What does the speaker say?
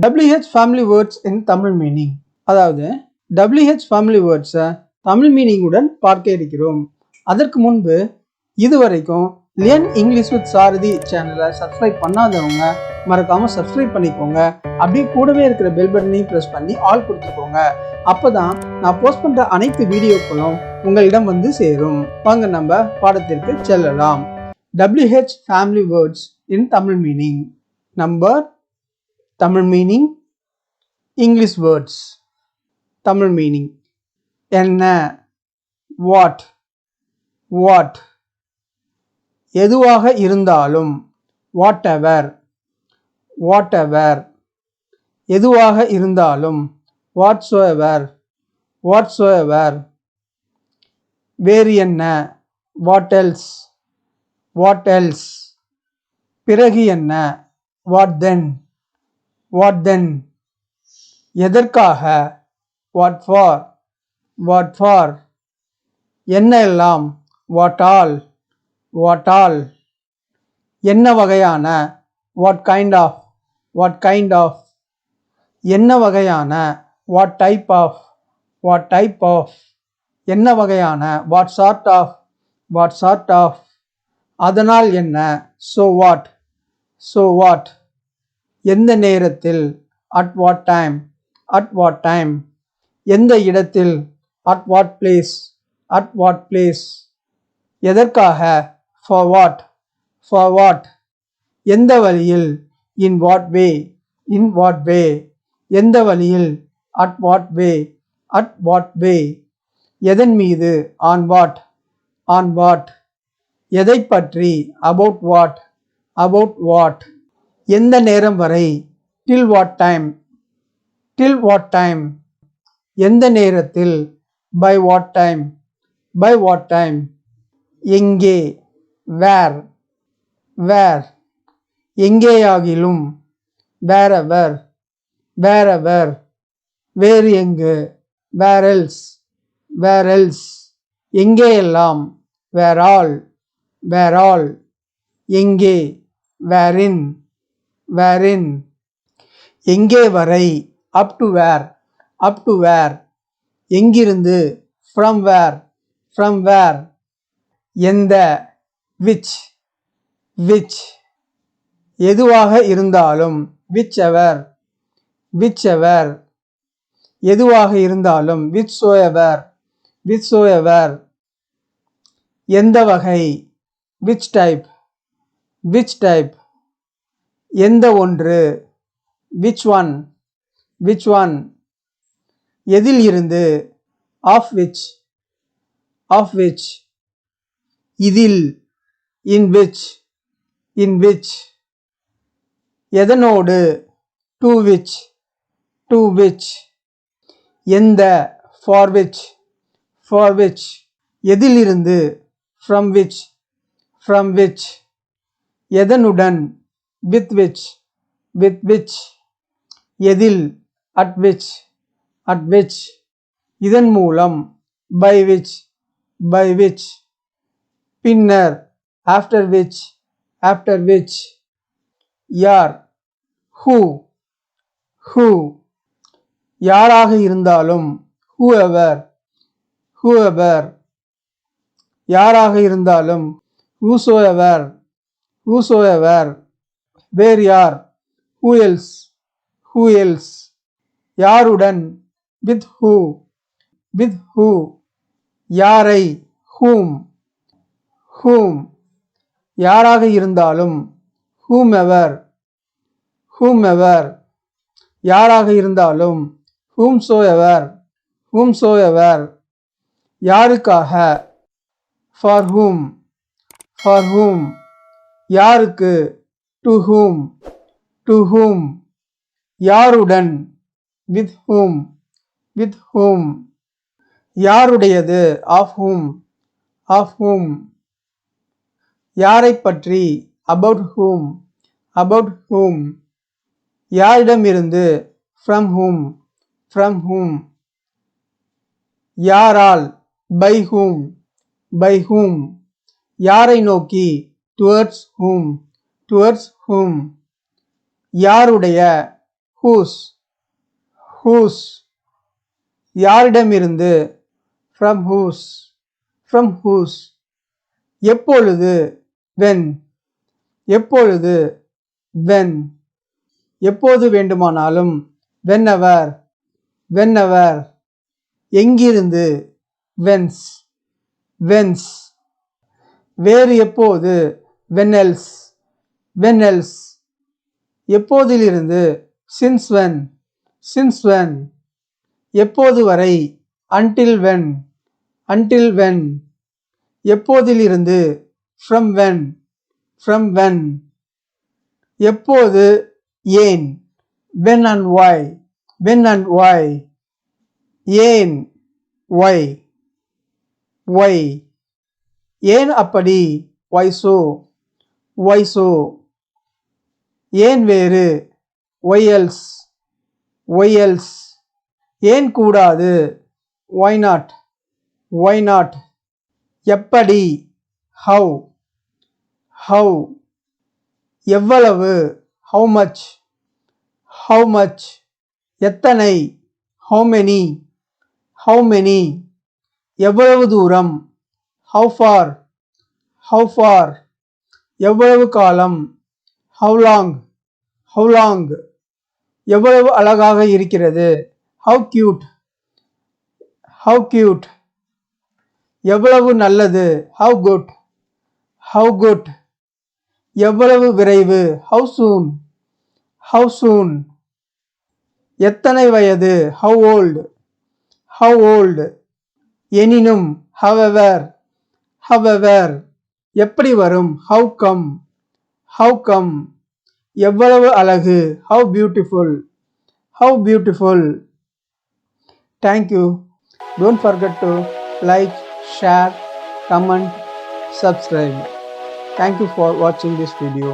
WH family words in Tamil meaning. அதாவது WH family words Tamil மீனிங்குடன் பார்க்க இருக்கிறோம். அதற்கு முன்பு இதுவரைக்கும் லியன் இங்கிலீஷ் வித் சாரதி சேனலை சப்ஸ்கிரைப் பண்ணாதவங்க மறக்காம சப்ஸ்கிரைப் பண்ணிக்கோங்க. அப்படியே கூடவே இருக்கிற பெல் பட்டனையும் பிரஸ் பண்ணி ஆல் கொடுத்துக்கோங்க. அப்பதான் நான் போஸ்ட் பண்ற அனைத்து வீடியோக்களும் உங்களிடம் வந்து சேரும். வாங்க நம்ம பாடத்திற்கு செல்லலாம். WH family words in Tamil meaning. Number Tamil meaning, English words. Tamil meaning. என்ன, what, what. எதுவாக இருந்தாலும், whatever, whatever. எதுவாக இருந்தாலும், whatsoever, whatsoever. வேறு என்ன, what else, what else. பிறகு என்ன, what then, what then. எதற்காக, what for, what for. என்ன எல்லாம், what all, what all. என்ன வகையான, what kind of, what kind of. என்ன வகையான, what type of, what type of. என்ன வகையான, what sort of, what sort of. அதனால் என்ன, so what, so what. எந்த நேரத்தில், at what time, at what time. எந்த இடத்தில், at what place, at what place. எதற்காக, for what, for what. எந்த வழியில், in what way, in what way. எந்த வழியில், at what way, at what way. எதன் மீது, on what, on what. எதைப் பற்றி, about what, about what. எந்த நேரம் வரை, till what time, till what time. எந்த நேரத்தில், by what time, by what time. எங்கே, where, where. எங்கேயாகிலும், wherever, wherever. வேறு எங்கு, where else, where else. எங்கேயெல்லாம், where all, where all. எங்கே, wherein, wherein. எங்கே வரை, up to where, up to where. எங்கிருந்து, from where, from where. எந்த, which, which. எதுவாக இருந்தாலும், whichever, whichever. எதுவாக இருந்தாலும், whichsoever, whichsoever. எந்த வகை, which type, which type. எந்த ஒன்று, which one, which one. எதில் இருந்து, of which, of which. இதில், in which, in which. எதனோடு, to which, to which. எந்த, for which, for which. எதிலிருந்து, from which, from which. எதனுடன், with which, with which. எதில், at which, at which. இதன் மூலம், by which, by which. பின்னர், after which, after which. யார், who, who. யாராக இருந்தாலும், whoever, whoever. யாராக இருந்தாலும், whosoever, whosoever. வேறு யார், who else, who else. யாருடன், with who, with who. யாரை, whom, whom. யாராக இருந்தாலும், whomever, whomever. யாராக இருந்தாலும், whomsoever, whomsoever. யாருக்காக, for whom, for whom. யாருக்கு, to whom, to whom. யாருடன், with whom, with whom. யாருடையது, of whom, of whom. யாரை பற்றி, about whom, about whom. யாரிடமிருந்து, from whom, from whom. யாரால், by whom, by whom. யாரை நோக்கி, towards whom, towards whom. யாருடைய, whose whose யாரிடமிருந்து from whose எப்பொழுது when when எப்போது வேண்டுமானாலும் whenever எங்கிருந்து whence வேறு எப்போது when else எப்போதிலிருந்து since when எப்போது வரை until when எப்போதிலிருந்து from when எப்போது ஏன் when and why ஏன் why ஏன் அப்படி why so ஏன் வேறு why else ஏன் கூடாது why not எப்படி how எவ்வளவு how much எத்தனை how many எவ்வளவு தூரம் how far எவ்வளவு காலம் how long எவ்வளவு அழகாக இருக்கிறது how cute எவ்வளவு நல்லது how good எவ்வளவு விரைவு how soon எத்தனை வயது how old எனினும் however எப்படி வரும் how come எவ்வளவு அழகு how beautiful thank you don't forget to like share comment subscribe thank you for watching this video